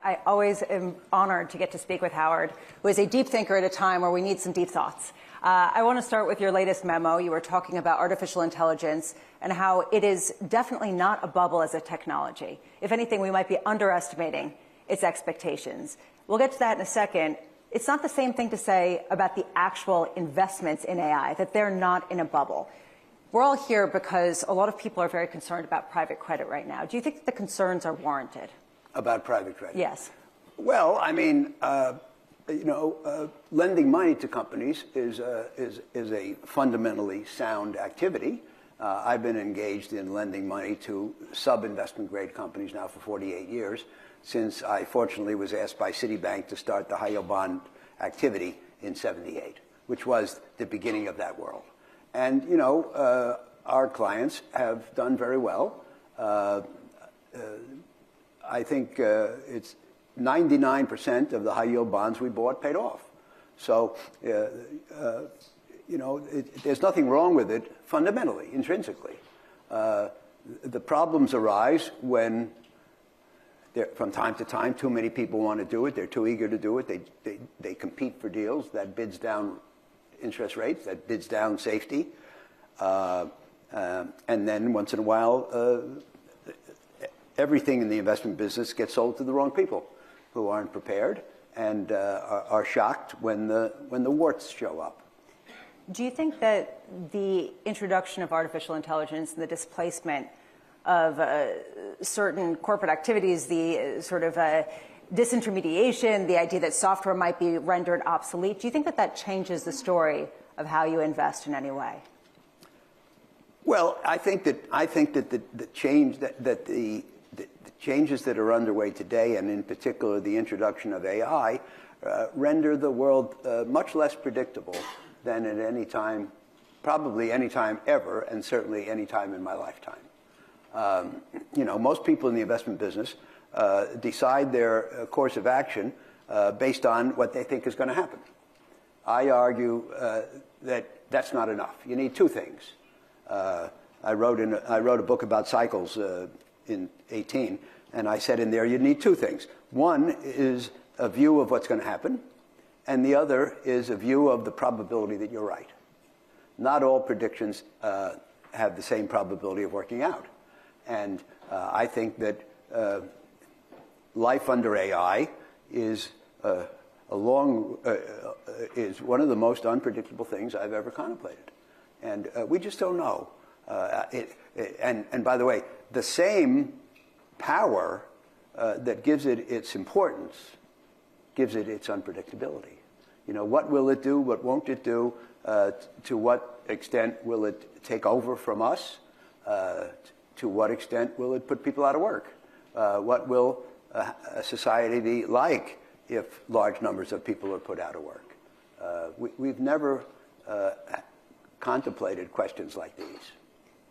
I always am honored to get to speak with Howard, who is a deep thinker at a time where we need some deep thoughts. I want to start with your latest memo. You were talking about artificial intelligence and how it is definitely not a bubble as a technology. If anything, we might be underestimating its expectations. We'll get to that in a second. It's not the same thing to say about the actual investments in AI, that they're not in a bubble. We're all here because a lot of people are very concerned about private credit right now. Do you think that the concerns are warranted? About private credit? Yes. Well, I mean, lending money to companies is a fundamentally sound activity. I've been engaged in lending money to sub-investment grade companies now for 48 years, since I fortunately was asked by Citibank to start the high yield bond activity in '78, which was the beginning of that world. And, our clients have done very well. I think it's 99% of the high yield bonds we bought paid off. So, there's nothing wrong with it fundamentally, intrinsically. The problems arise when, from time to time, too many people want to do it. They're too eager to do it. They compete for deals. That bids down interest rates. That bids down safety. And then once in a while, everything in the investment business gets sold to the wrong people who aren't prepared and are shocked when the warts show up. Do you think that the introduction of artificial intelligence and the displacement of certain corporate activities, the sort of disintermediation, the idea that software might be rendered obsolete, do you think that that changes the story of how you invest in any way? Well, I think that the changes that are underway today, and in particular the introduction of AI, render the world much less predictable than at any time, probably any time ever, and certainly any time in my lifetime. Most people in the investment business decide their course of action based on what they think is going to happen. I argue that that's not enough. You need two things. I wrote a book about cycles in '18, and I said in there you need two things. One is a view of what's going to happen, and the other is a view of the probability that you're right. Not all predictions have the same probability of working out. And I think that life under AI is is one of the most unpredictable things I've ever contemplated. And we just don't know. And by the way, the same power that gives it its importance gives it its unpredictability. What will it do? What won't it do? To what extent will it take over from us? To what extent will it put people out of work? What will a society be like if large numbers of people are put out of work? We've never contemplated questions like these.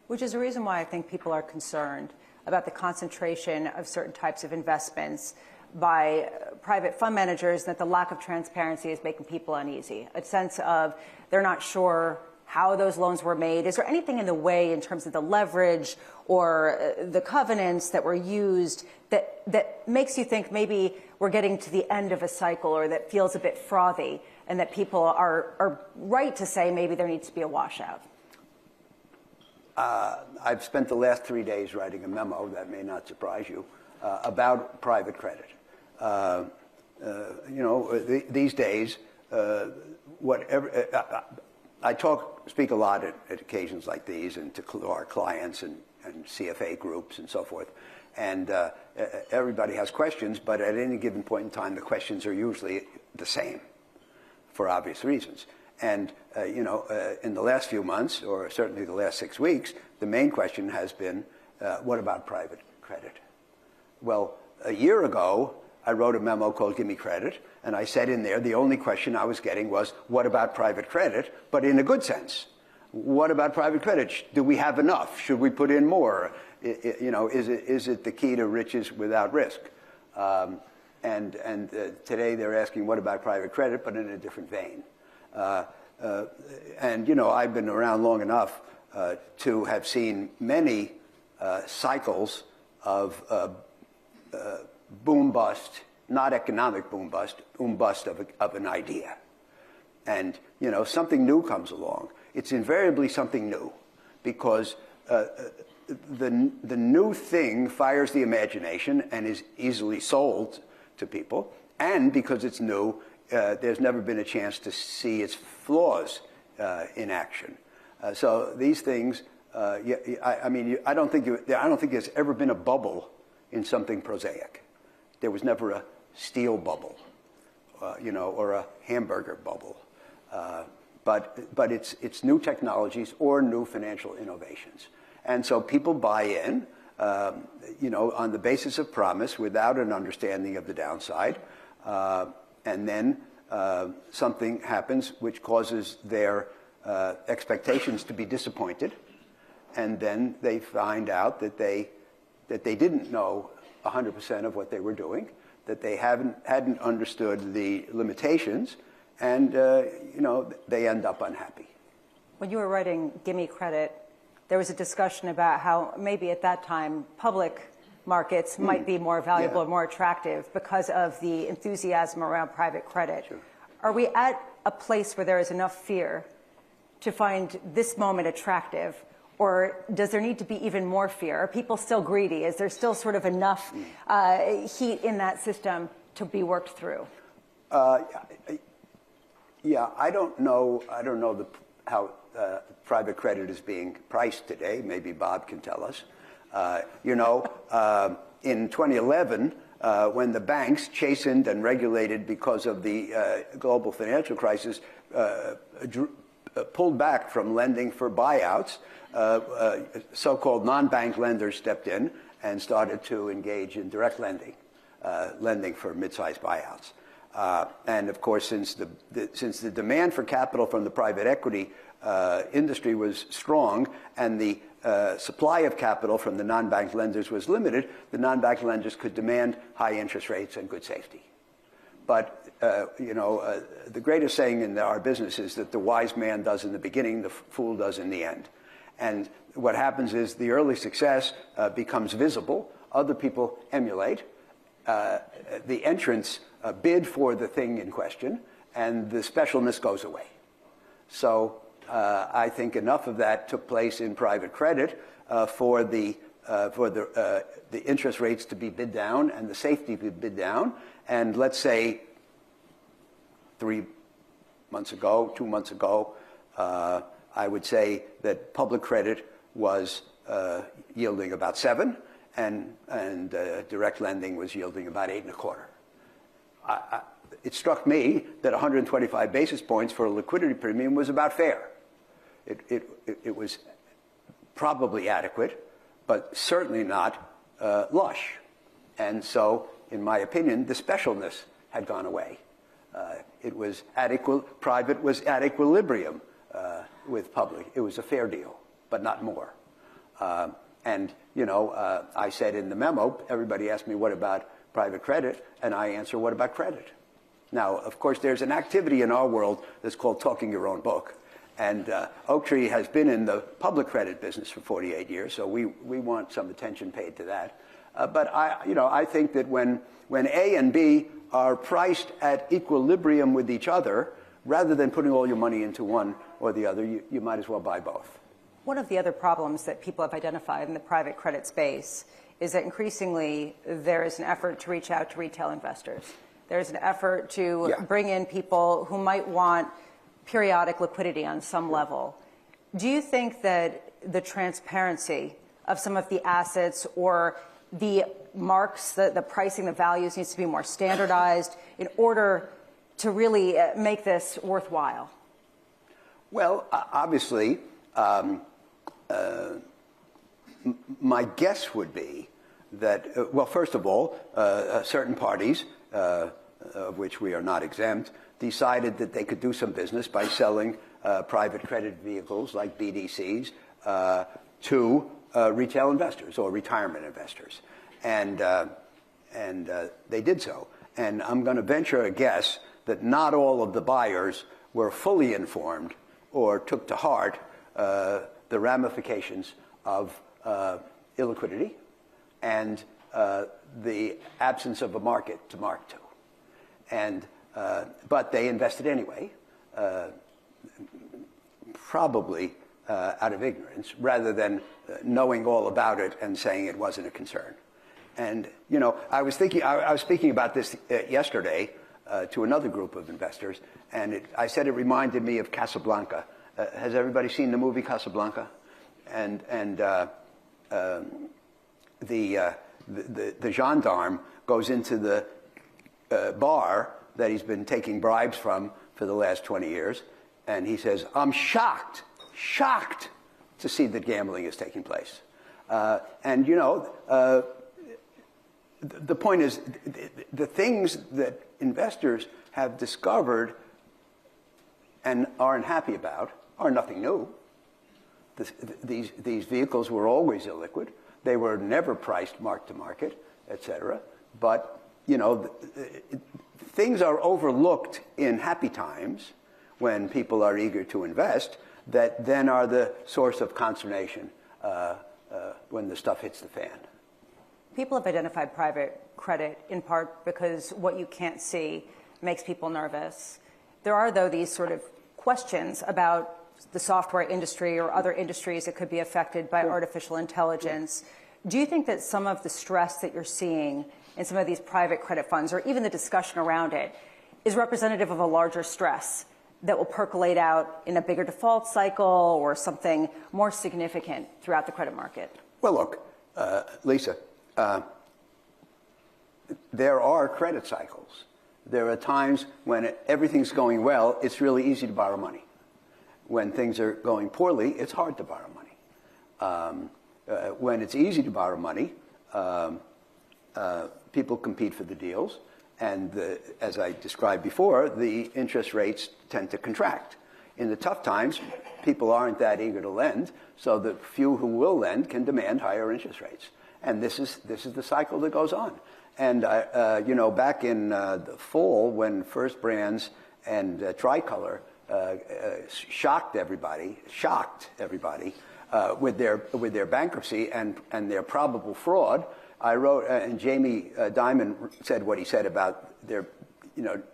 Which is a reason why I think people are concerned about the concentration of certain types of investments by private fund managers, that the lack of transparency is making people uneasy. A sense of they're not sure how those loans were made. Is there anything in the way in terms of the leverage or the covenants that were used that makes you think maybe we're getting to the end of a cycle, or that feels a bit frothy, and that people are right to say maybe there needs to be a washout? I've spent the last 3 days writing a memo, that may not surprise you, about private credit. These days, I speak a lot at occasions like these, and to our clients and CFA groups and so forth. And everybody has questions, but at any given point in time, the questions are usually the same, for obvious reasons. And, in the last few months, or certainly the last 6 weeks, the main question has been, what about private credit? Well, a year ago, I wrote a memo called Give Me Credit, and I said in there the only question I was getting was, what about private credit? But in a good sense. What about private credit? Do we have enough? Should we put in more? Is it the key to riches without risk? And today they're asking, what about private credit, but in a different vein. I've been around long enough to have seen many cycles of boom-bust not economic boom bust of an idea. And, you know, something new comes along. It's invariably something new because the new thing fires the imagination and is easily sold to people. And because it's new, there's never been a chance to see its flaws in action. So these things, I don't think there's ever been a bubble in something prosaic. There was never a steel bubble, you know, or a hamburger bubble. But it's new technologies or new financial innovations. And so people buy in, you know, on the basis of promise without an understanding of the downside. And then something happens which causes their expectations to be disappointed. And then they find out that they didn't know 100% of what they were doing, that they hadn't understood the limitations, and you know, they end up unhappy. When you were writing Gimme Credit, there was a discussion about how maybe at that time public markets might be more valuable and more attractive because of the enthusiasm around private credit. Sure. Are we at a place where there is enough fear to find this moment attractive, or does there need to be even more fear? Are people still greedy? Is there still sort of enough heat in that system to be worked through? Yeah, I don't know how private credit is being priced today. Maybe Bob can tell us. You know, in 2011, when the banks, chastened and regulated because of the global financial crisis, pulled back from lending for buyouts, so-called non-bank lenders stepped in and started to engage in direct lending, lending for mid-sized buyouts. And of course, since the demand for capital from the private equity industry was strong and the supply of capital from the non-bank lenders was limited, the non-bank lenders could demand high interest rates and good safety. But you know, the greatest saying in our business is that the wise man does in the beginning, the fool does in the end. And what happens is the early success becomes visible. Other people emulate. The entrants bid for the thing in question, and the specialness goes away. So I think enough of that took place in private credit for the interest rates to be bid down and the safety to be bid down. And let's say 3 months ago, 2 months ago, I would say that public credit was yielding about 7, and direct lending was yielding about 8.25. It struck me that 125 basis points for a liquidity premium was about fair. It was probably adequate, but certainly not lush. And so, in my opinion, the specialness had gone away. It was private was at equilibrium with public. It was a fair deal, but not more. And, you know, I said in the memo, everybody asked me, what about private credit? And I answer, what about credit? Now, of course, there's an activity in our world that's called talking your own book. And Oaktree has been in the public credit business for 48 years, so we want some attention paid to that. But I think that when A and B are priced at equilibrium with each other, rather than putting all your money into one or the other, you might as well buy both. One of the other problems that people have identified in the private credit space is that increasingly there is an effort to reach out to retail investors. There's an effort to bring in people who might want periodic liquidity on some level. Do you think that the transparency of some of the assets or the marks, the pricing, the values needs to be more standardized in order to really make this worthwhile? Well, obviously, my guess would be that, well, first of all, certain parties, of which we are not exempt, decided that they could do some business by selling private credit vehicles like BDCs to retail investors or retirement investors. And they did so. And I'm going to venture a guess that not all of the buyers were fully informed or took to heart the ramifications of illiquidity and the absence of a market to mark to. And, but they invested anyway, probably out of ignorance, rather than knowing all about it and saying it wasn't a concern. And, you know, I was speaking about this yesterday to another group of investors, and I said it reminded me of Casablanca. Has everybody seen the movie Casablanca? And the gendarme goes into the bar that he's been taking bribes from for the last 20 years, and he says, "I'm shocked to see that gambling is taking place." And, you know, the point is, the things that investors have discovered and aren't happy about are nothing new. These vehicles were always illiquid. They were never priced mark to market, et cetera. But, you know, things are overlooked in happy times when people are eager to invest that then are the source of consternation when the stuff hits the fan. People have identified private credit in part because what you can't see makes people nervous. There are, though, these sort of questions about the software industry or other industries that could be affected by artificial intelligence. Do you think that some of the stress that you're seeing in some of these private credit funds, or even the discussion around it, is representative of a larger stress that will percolate out in a bigger default cycle or something more significant throughout the credit market? Well, look, Lisa, there are credit cycles. There are times when everything's going well, it's really easy to borrow money. When things are going poorly, it's hard to borrow money. When it's easy to borrow money, people compete for the deals, and as I described before, the interest rates tend to contract. In the tough times, people aren't that eager to lend, so the few who will lend can demand higher interest rates. And this is the cycle that goes on. And you know, back in the fall, when First Brands and Tricolor shocked everybody with their bankruptcy and their probable fraud, I wrote, and Jamie Dimon said what he said about there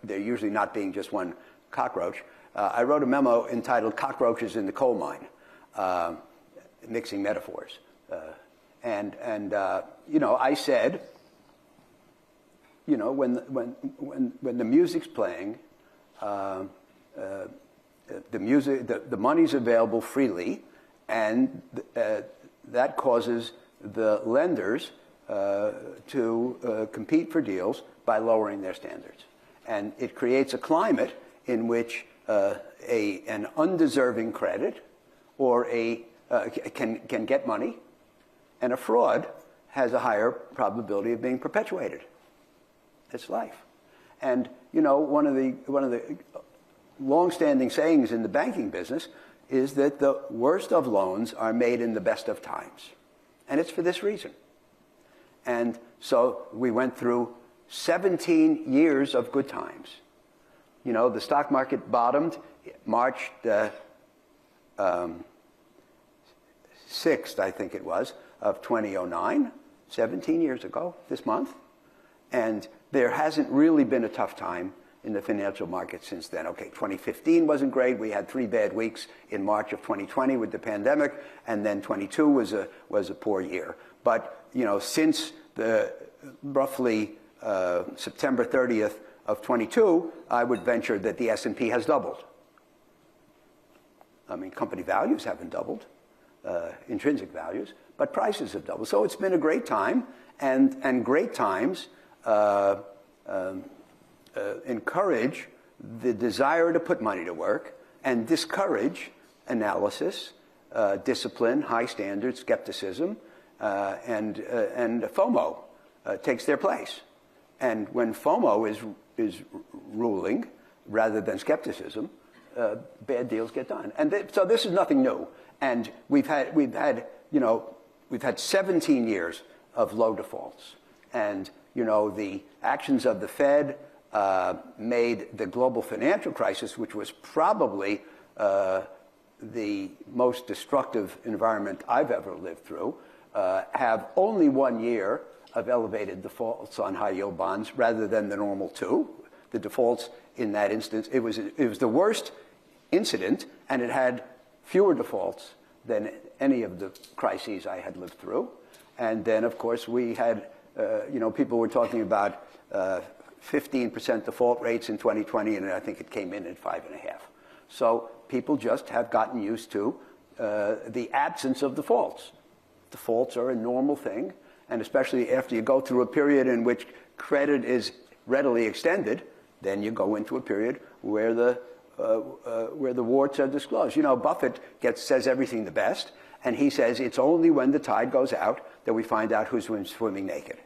usually not being just one cockroach. I wrote a memo entitled "Cockroaches in the Coal Mine," mixing metaphors, and you know, I said, you know, when the music's playing, the money's available freely, and that causes the lenders to compete for deals by lowering their standards, and it creates a climate in which an undeserving credit or can get money, and a fraud has a higher probability of being perpetuated. It's life. And you know, one of the long-standing sayings in the banking business is that the worst of loans are made in the best of times, and it's for this reason. And so we went through 17 years of good times. You know, the stock market bottomed March 6th, I think it was, of 2009, 17 years ago this month. And there hasn't really been a tough time in the financial market since then. Okay, 2015 wasn't great. We had 3 bad weeks in March of 2020 with the pandemic, and then 22 was a poor year. But you know, since the roughly September 30th of 22, I would venture that the S&P has doubled. I mean, company values haven't doubled, intrinsic values, but prices have doubled. So it's been a great time, and great times encourage the desire to put money to work and discourage analysis, discipline, high standards, skepticism, and FOMO takes their place. And when FOMO is ruling rather than skepticism, bad deals get done. And so this is nothing new. And we've had 17 years of low defaults. And you know, the actions of the Fed made the global financial crisis, which was probably the most destructive environment I've ever lived through, have only 1 year of elevated defaults on high-yield bonds rather than the normal 2. The defaults in that instance, it was the worst incident, and it had fewer defaults than any of the crises I had lived through. And then, of course, we had, people were talking about 15% default rates in 2020, and I think it came in at 5.5%. So people just have gotten used to the absence of defaults. Defaults are a normal thing, and especially after you go through a period in which credit is readily extended, then you go into a period where the warts are disclosed. Buffett says everything the best, and he says it's only when the tide goes out that we find out who's swimming naked.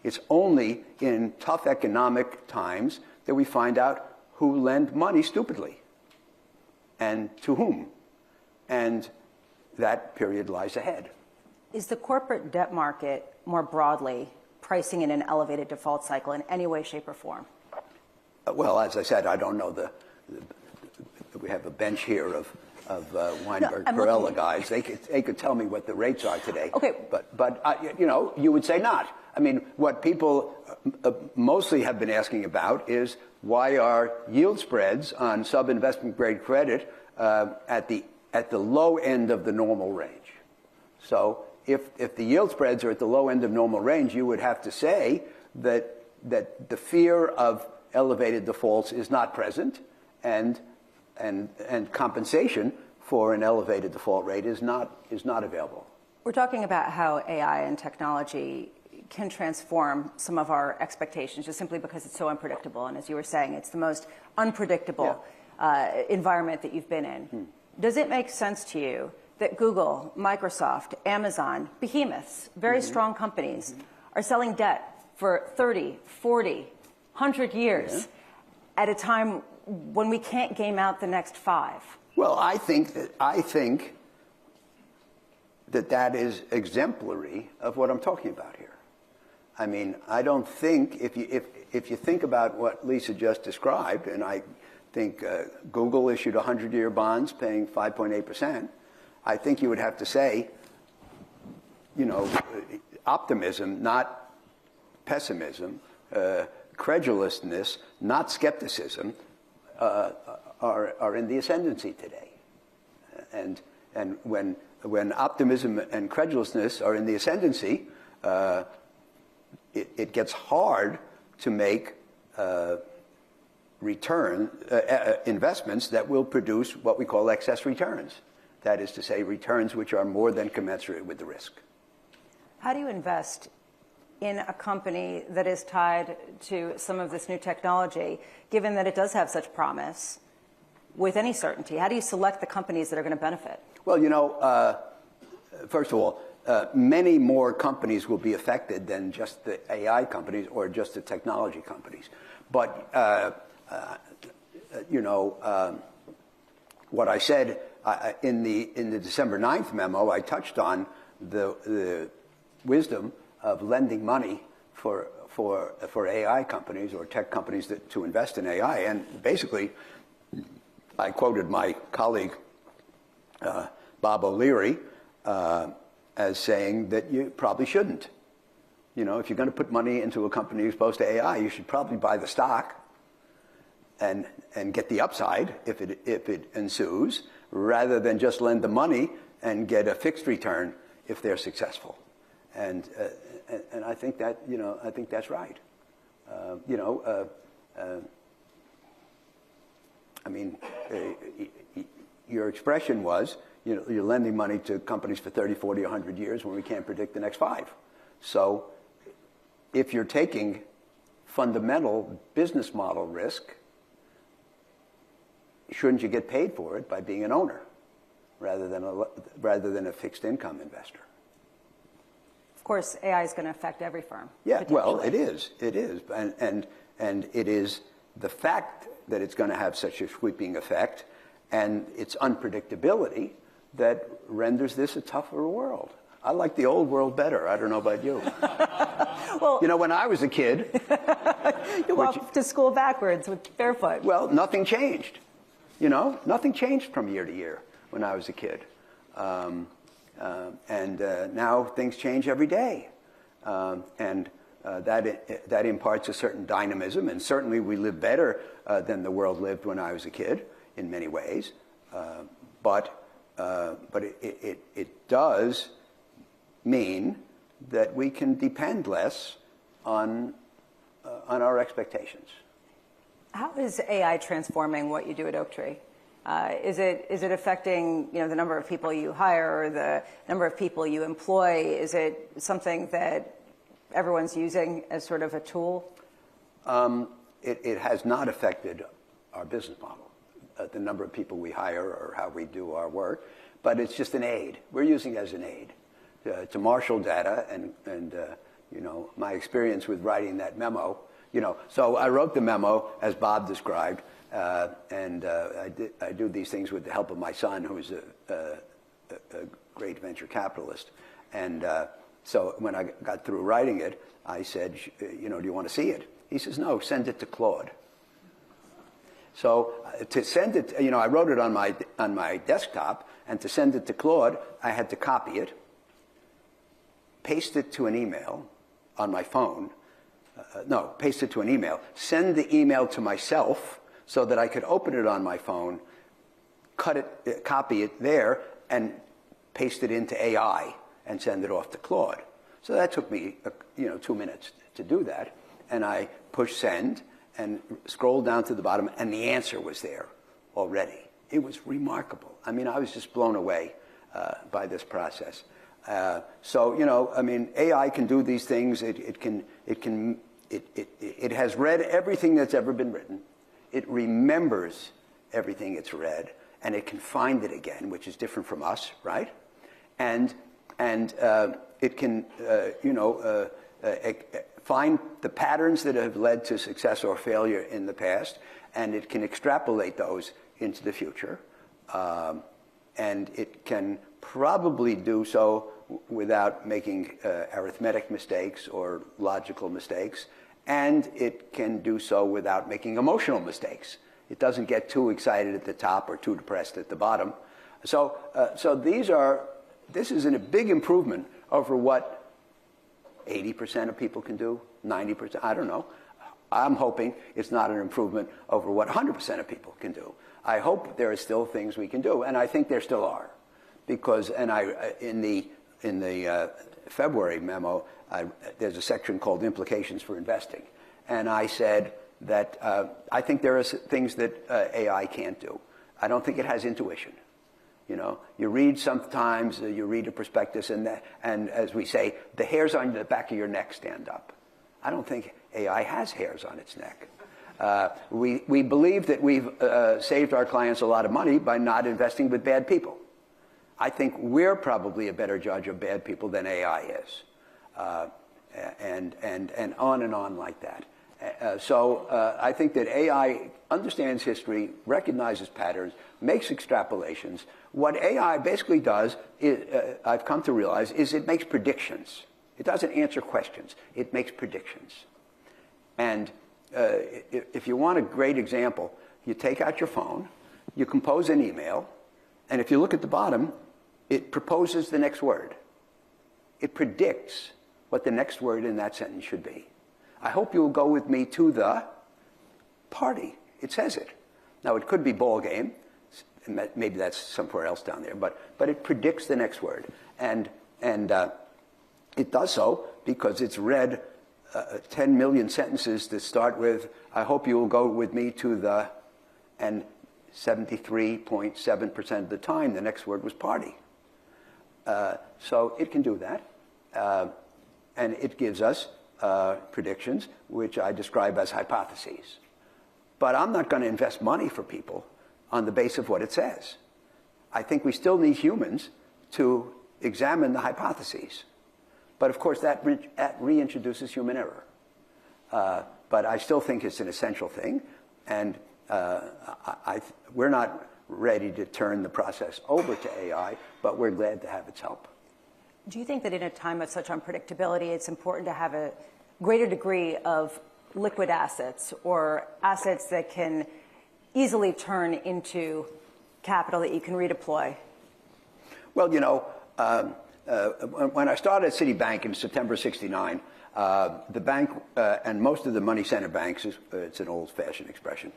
It's only in tough economic times that we find out who lend money stupidly and to whom. And that period lies ahead. Is the corporate debt market more broadly pricing in an elevated default cycle in any way, shape, or form? Well, as I said, I don't know we have a bench here of Weinberg, Perella guys. They could tell me what the rates are today. Okay. But you would say not. I mean, what people mostly have been asking about is why are yield spreads on sub-investment grade credit at the low end of the normal range? So if the yield spreads are at the low end of normal range, you would have to say that the fear of elevated defaults is not present, and compensation for an elevated default rate is not available. We're talking about how AI and technology can transform some of our expectations just simply because it's so unpredictable. And as you were saying, it's the most unpredictable environment that you've been in. Does it make sense to you that Google, Microsoft, Amazon, behemoths, very strong companies, are selling debt for 30, 40, 100 years at a time when we can't game out the next 5? Well, I think that is exemplary of what I'm talking about here. I mean, I don't think if you think about what Lisa just described, and I think Google issued 100-year bonds paying 5.8%, I think you would have to say, optimism, not pessimism, credulousness, not skepticism, are in the ascendancy today. And when optimism and credulousness are in the ascendancy, it gets hard to make investments that will produce what we call excess returns. That is to say, returns which are more than commensurate with the risk. How do you invest in a company that is tied to some of this new technology, given that it does have such promise, with any certainty? How do you select the companies that are going to benefit? Well, first of all, many more companies will be affected than just the AI companies or just the technology companies. But, what I said in the December 9th memo, I touched on the wisdom of lending money for AI companies or tech companies to invest in AI. And basically, I quoted my colleague, Bob O'Leary, as saying that you probably shouldn't. If you're going to put money into a company exposed to AI, you should probably buy the stock and get the upside if it ensues, rather than just lend the money and get a fixed return if they're successful. And I think that I think that's right. Your expression was, you're lending money to companies for 30, 40, 100 years when we can't predict the next 5. So if you're taking fundamental business model risk, shouldn't you get paid for it by being an owner rather than a fixed income investor? Of course, AI is going to affect every firm. Yeah, well, it is. And it is the fact that it's going to have such a sweeping effect and its unpredictability that renders this a tougher world. I like the old world better. I don't know about you. Well, when I was a kid... you walked to school backwards with barefoot. Well, nothing changed. Nothing changed from year to year when I was a kid. And now things change every day. That imparts a certain dynamism, and certainly we live better than the world lived when I was a kid in many ways. But it does mean that we can depend less on our expectations. How is AI transforming what you do at Oaktree? Is it affecting the number of people you hire or the number of people you employ? Is it something that everyone's using as sort of a tool? It has not affected our business model, the number of people we hire or how we do our work, but it's just an aid. We're using it as an aid to marshal data and my experience with writing that memo. So I wrote the memo as Bob described, and I do these things with the help of my son, who's a great venture capitalist. And so when I got through writing it, I said, do you want to see it? He says, no, send it to Claude. So to send it, I wrote it on my desktop, and to send it to Claude, I had to copy it, paste it to an email on my phone. Paste it to an email, send the email to myself so that I could open it on my phone, copy it there, and paste it into AI and send it off to Claude. So that took me 2 minutes to do that, and I pushed send and scrolled down to the bottom, and the answer was there already. It was remarkable. I mean, I was just blown away by this process. AI can do these things. It has read everything that's ever been written. It remembers everything it's read, and it can find it again, which is different from us, right? And it can, find the patterns that have led to success or failure in the past, and it can extrapolate those into the future. And it can probably do so without making arithmetic mistakes or logical mistakes, and it can do so without making emotional mistakes. It doesn't get too excited at the top or too depressed at the bottom. So this is a big improvement over what 80% of people can do, 90%, I don't know. I'm hoping it's not an improvement over what 100% of people can do. I hope there are still things we can do, and I think there still are, because in the February memo, there's a section called Implications for Investing, and I said that I think there are things that AI can't do. I don't think it has intuition. You read sometimes, you read a prospectus, and as we say, the hairs on the back of your neck stand up. I don't think AI has hairs on its neck. We believe that we've saved our clients a lot of money by not investing with bad people. I think we're probably a better judge of bad people than AI is, and on like that. So I think that AI understands history, recognizes patterns, makes extrapolations. What AI basically does, I've come to realize, is it makes predictions. It doesn't answer questions. It makes predictions. And if you want a great example, you take out your phone, you compose an email, and if you look at the bottom, it proposes the next word. It predicts what the next word in that sentence should be. I hope you'll go with me to the party. It says it. Now, it could be ball game. Maybe that's somewhere else down there. But it predicts the next word. And it does so because it's read 10 million sentences that start with, I hope you will go with me to the, and 73.7% of the time, the next word was party. So it can do that. And it gives us predictions, which I describe as hypotheses. But I'm not going to invest money for people on the basis of what it says. I think we still need humans to examine the hypotheses. But of course, that reintroduces human error. But I still think it's an essential thing. And we're not ready to turn the process over to AI, but we're glad to have its help. Do you think that in a time of such unpredictability, it's important to have a greater degree of liquid assets or assets that can easily turn into capital that you can redeploy? Well, when I started at Citibank in September '69, the bank and most of the money center banks, it's an old-fashioned expression,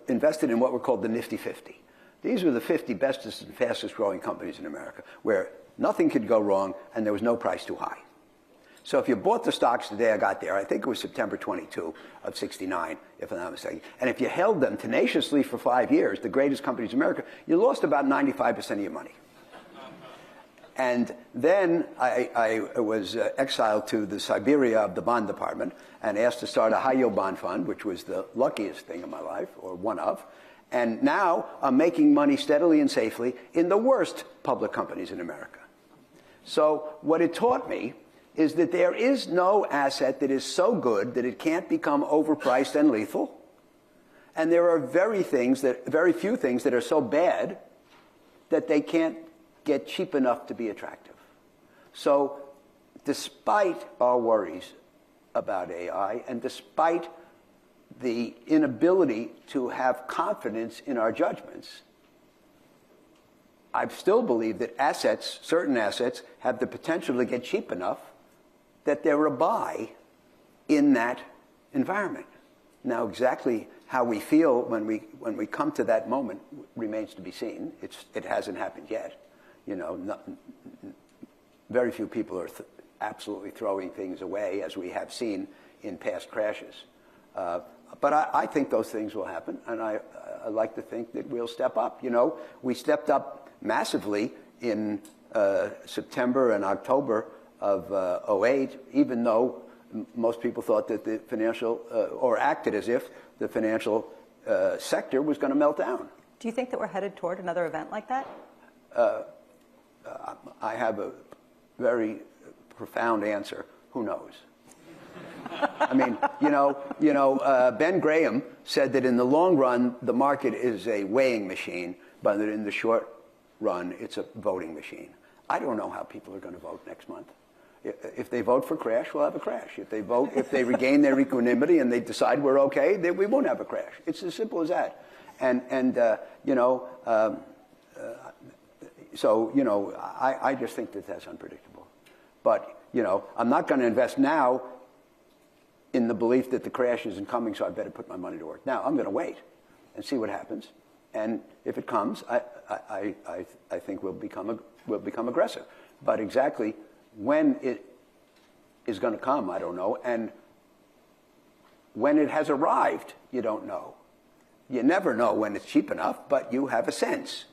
invested in what were called the Nifty 50. These were the 50 bestest and fastest growing companies in America, where nothing could go wrong and there was no price too high. So if you bought the stocks the day I got there, I think it was September 22 of '69, if I'm not mistaken, and if you held them tenaciously for 5 years, the greatest companies in America, you lost about 95% of your money. And then I was exiled to the Siberia of the bond department and asked to start a high-yield bond fund, which was the luckiest thing in my life, or one of. And now I'm making money steadily and safely in the worst public companies in America. So what it taught me is that there is no asset that is so good that it can't become overpriced and lethal. And there are very few things that are so bad that they can't get cheap enough to be attractive. So despite our worries about AI and despite the inability to have confidence in our judgments, I still believe that certain assets, have the potential to get cheap enough that they're a buy in that environment. Now, exactly how we feel when we come to that moment remains to be seen. It hasn't happened yet. You know, very few people are absolutely throwing things away, as we have seen in past crashes. But I think those things will happen, and I like to think that we'll step up. You know, we stepped up massively in September and October of '08, even though most people thought that the financial, or acted as if the financial sector was going to melt down. Do you think that we're headed toward another event like that? I have a very profound answer. Who knows? I mean, Ben Graham said that in the long run, the market is a weighing machine, but that in the short run, it's a voting machine. I don't know how people are going to vote next month. If they vote for crash, we'll have a crash. If they regain their equanimity and they decide we're okay, then we won't have a crash. It's as simple as that. So I just think that that's unpredictable. But, I'm not going to invest now in the belief that the crash isn't coming, so I better put my money to work. Now, I'm going to wait and see what happens. And if it comes, I think we'll become aggressive. But exactly when it is going to come, I don't know. And when it has arrived, you don't know. You never know when it's cheap enough, but you have a sense.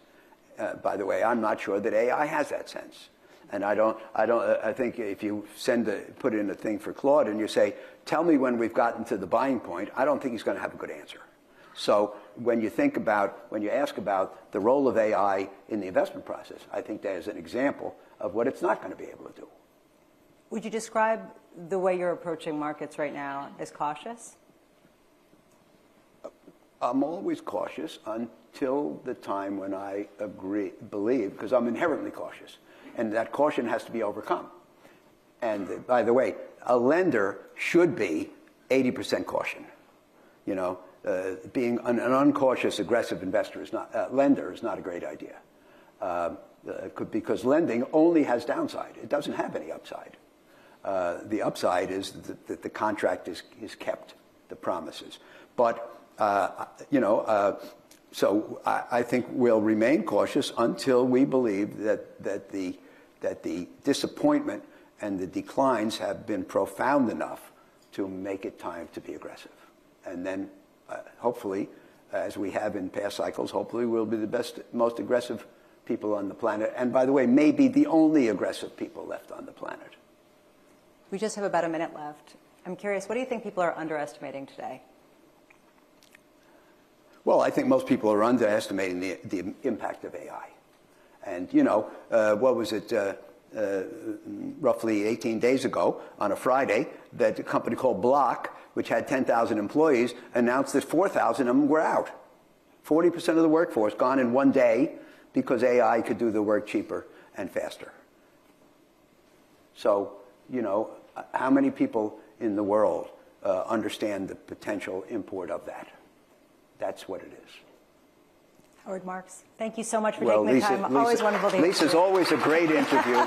By the way, I'm not sure that AI has that sense. And I think if you put in a thing for Claude and you say, tell me when we've gotten to the buying point, I don't think he's going to have a good answer. So when you ask about the role of AI in the investment process, I think there's an example of what it's not going to be able to do. Would you describe the way you're approaching markets right now as cautious? I'm always cautious until the time when I believe, because I'm inherently cautious, and that caution has to be overcome. And by the way, a lender should be 80% caution. Being an uncautious, aggressive lender is not a great idea, because lending only has downside. It doesn't have any upside. The upside is that the contract is kept, the promises. But so I think we'll remain cautious until we believe that the disappointment and the declines have been profound enough to make it time to be aggressive. And then hopefully, as we have in past cycles, hopefully we'll be the most aggressive people on the planet. And by the way, maybe the only aggressive people left on the planet. We just have about a minute left. I'm curious, what do you think people are underestimating today? Well, I think most people are underestimating the impact of AI. And, what was it, roughly 18 days ago on a Friday, that a company called Block, which had 10,000 employees, announced that 4,000 of them were out. 40% of the workforce gone in one day because AI could do the work cheaper and faster. So, how many people in the world understand the potential import of that? That's what it is. Howard Marks, thank you so much for taking the time. Lisa's always a great interview.